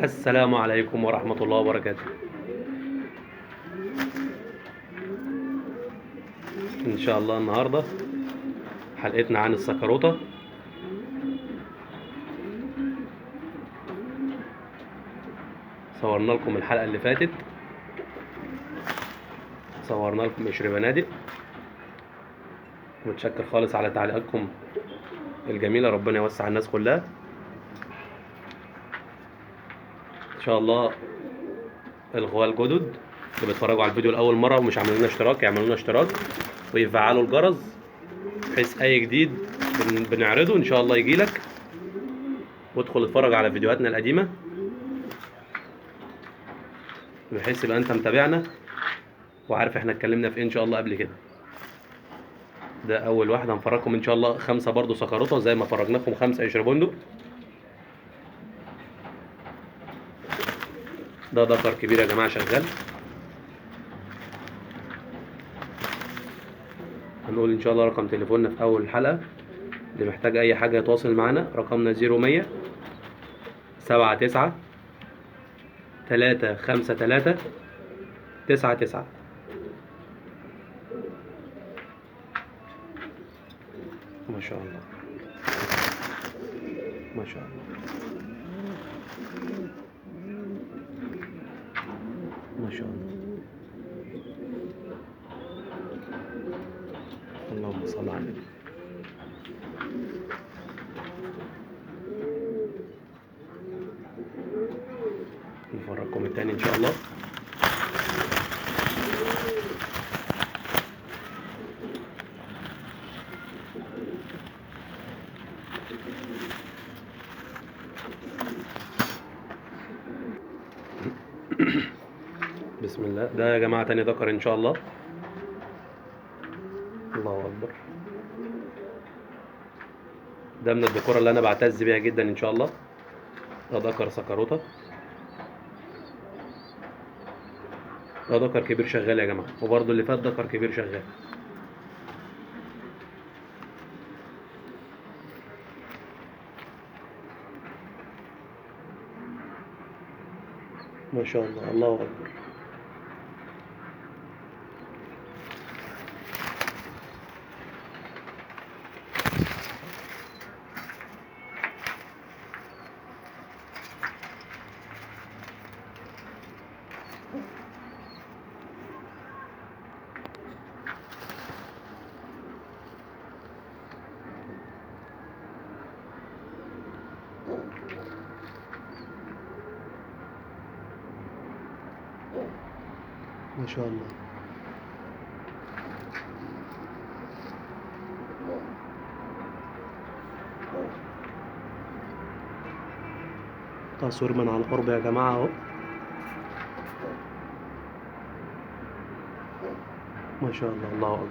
السلام عليكم ورحمة الله وبركاته. إن شاء الله النهاردة حلقتنا عن السكروتة. صورنا لكم الحلقة اللي فاتت، صورنا لكم قشر بنادق. متشكر خالص على تعليقاتكم الجميلة، ربنا يوسع الناس كلها إن شاء الله. الغوال الجدد اللي بيتفرجوا على الفيديو لأول مرة ومش عاملين لنا اشتراك يعملوا لنا اشتراك ويفعلوا الجرس بحيث أي جديد بنعرضه إن شاء الله يجيلك، وادخل اتفرج على فيديوهاتنا القديمة بحيث يبقى أنت متابعنا وعارف احنا اتكلمنا في ايه ان شاء الله قبل كده. ده اول واحد هنفرجكم ان شاء الله 5 برضو سكروطه زي ما فرجناكم 5 قشر بندق. ده دكر كبير يا جماعه شغال. هنقول ان شاء الله رقم تليفوننا في اول الحلقه، اللي محتاج اي حاجه يتواصل معانا رقمنا 0100 79 353 99. ما شاء الله ما شاء الله ما شاء الله. اللهم صل على النبي. نفرجكم التاني ان شاء الله. بسم الله. ده يا جماعة تاني ذكر ان شاء الله. الله اكبر. ده من الديكور اللي انا بعتز بيها جدا ان شاء الله. ده ذكر سكروتة، ده ذكر كبير شغال يا جماعة، وبرضه اللي فات ذكر كبير شغال. ما شاء الله. الله اكبر. ما شاء الله. تصوير من عن قرب يا جماعة اهو. ما شاء الله. الله اكبر.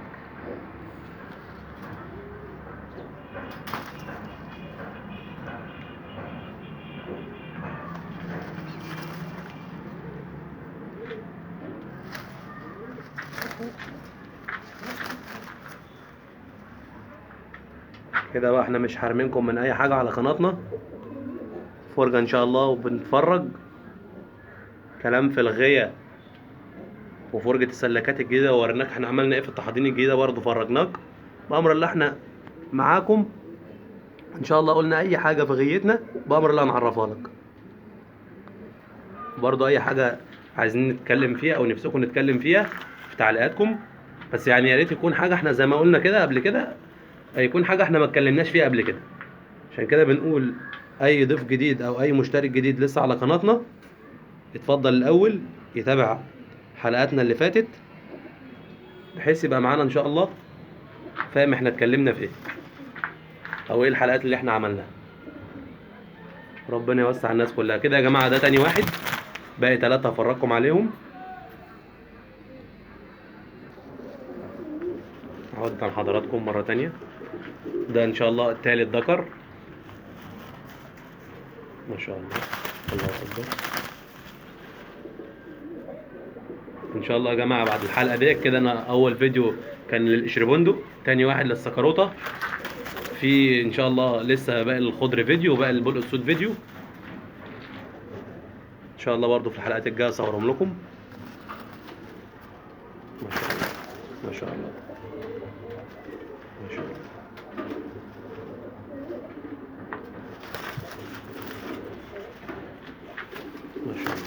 كده بقى احنا مش حارمينكم من اي حاجة على قناتنا، فرجة ان شاء الله وبنتفرج كلام في الغية وفرجة السلكات الجديدة، ووريناك احنا عملنا ايه في التحاضين الجديدة، برضه فرجناك بأمر الله. احنا معاكم ان شاء الله. قلنا اي حاجة في غيتنا بأمر الله نعرفها لك. برضه اي حاجة عايزين نتكلم فيها او نفسكم نتكلم فيها في تعليقاتكم، بس يعني يا ريت يكون حاجة احنا زي ما قلنا كده قبل كده، يكون حاجة احنا ما اتكلمناش فيها قبل كده. عشان كده بنقول اي ضيف جديد او اي مشترك جديد لسه على قناتنا يتفضل الاول يتابع حلقاتنا اللي فاتت بحيث يبقى معانا ان شاء الله فاهم احنا اتكلمنا في ايه او ايه الحلقات اللي احنا عملناها. ربنا يوسع الناس كلها. كده يا جماعة ده تاني واحد، باقي 3 هفرجكم عليهم. اعود عن حضراتكم مرة تانية. ده ان شاء الله التالت ذكر. ما شاء الله. الله اكبر. ان شاء الله يا جماعه بعد الحلقه دي كده انا اول فيديو كان للقشر بندق، تاني واحد للسكروطه، في ان شاء الله لسه باقي الخضر فيديو وباقي البلق السود فيديو ان شاء الله برضو في الحلقات الجايه اصورهم لكم. ما شاء الله ما شاء الله ما شاء الله. ما شاء الله.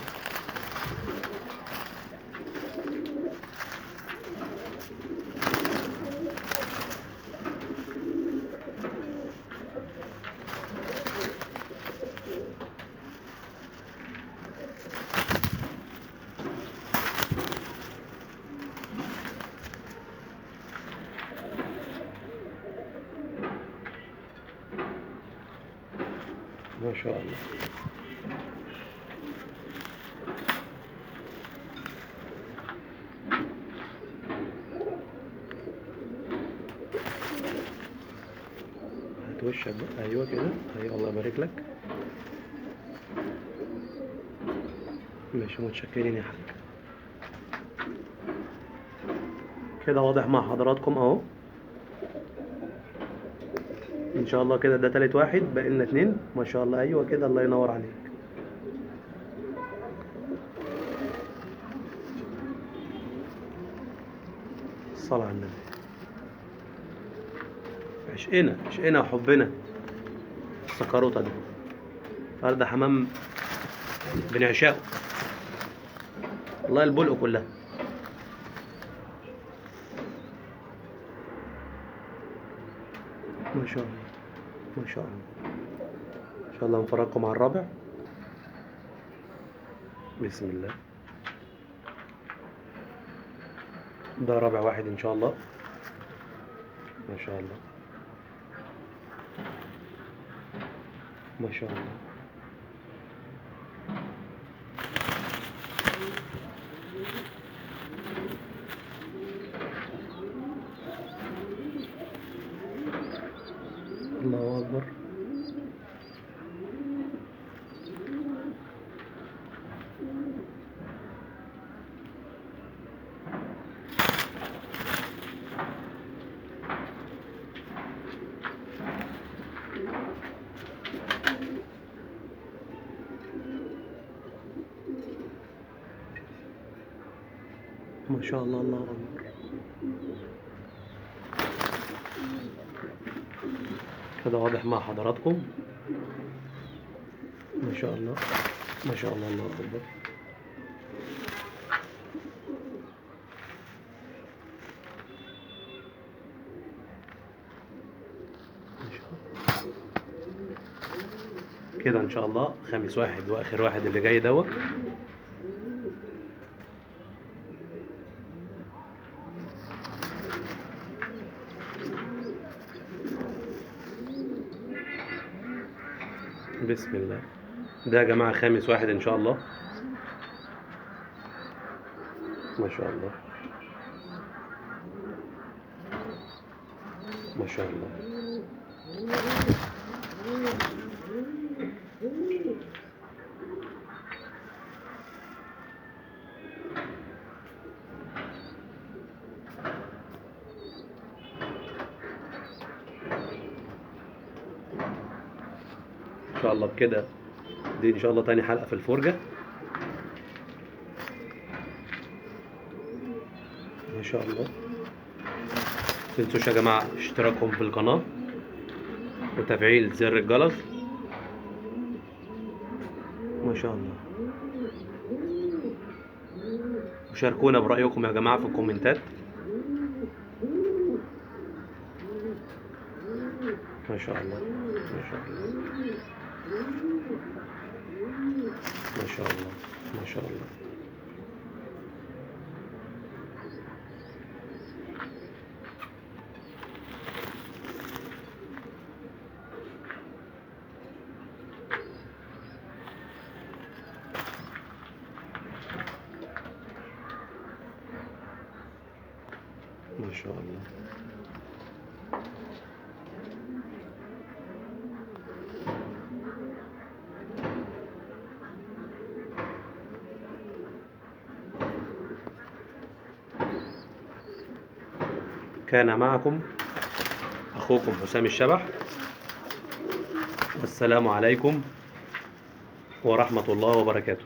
ما شاء الله. هات وشك بقى، ايوه كده، ايوه الله يبارك لك. ماشي متشكرين يا حاج. كده واضح مع حضراتكم اهو ان شاء الله. كده ده تالت واحد، باقي لنا اتنين. ما شاء الله ايوه كده، الله ينور عليك. الصلاة على النبي. عشقنا وحبنا السكروطة دي. فرد حمام بنعشقه والله، البلق كلها. ما شاء الله ما شاء الله. ان شاء الله نفرجكم على الرابع. بسم الله. ده رابع واحد ان شاء الله. ما شاء الله ما شاء الله. الله اكبر. ما شاء الله الله اكبر. كده واضح مع حضراتكم. ما شاء الله ما شاء الله الله اكبر. ما شاء الله. كده ان شاء الله خامس واحد واخر واحد اللي جاي دوت. بسم الله. ده يا جماعة خامس واحد ان شاء الله. ما شاء الله ما شاء الله. ان شاء الله بكده دي ان شاء الله تاني حلقة في الفرجة. ما شاء الله. متنسوش يا جماعة اشتراككم في القناة وتفعيل زر الجرس. ما شاء الله. وشاركونا برأيكم يا جماعة في الكومنتات. ما شاء الله ما شاء الله ما شاء الله ما شاء الله. ما شاء الله. كان معكم أخوكم حسام الشبح. والسلام عليكم ورحمة الله وبركاته.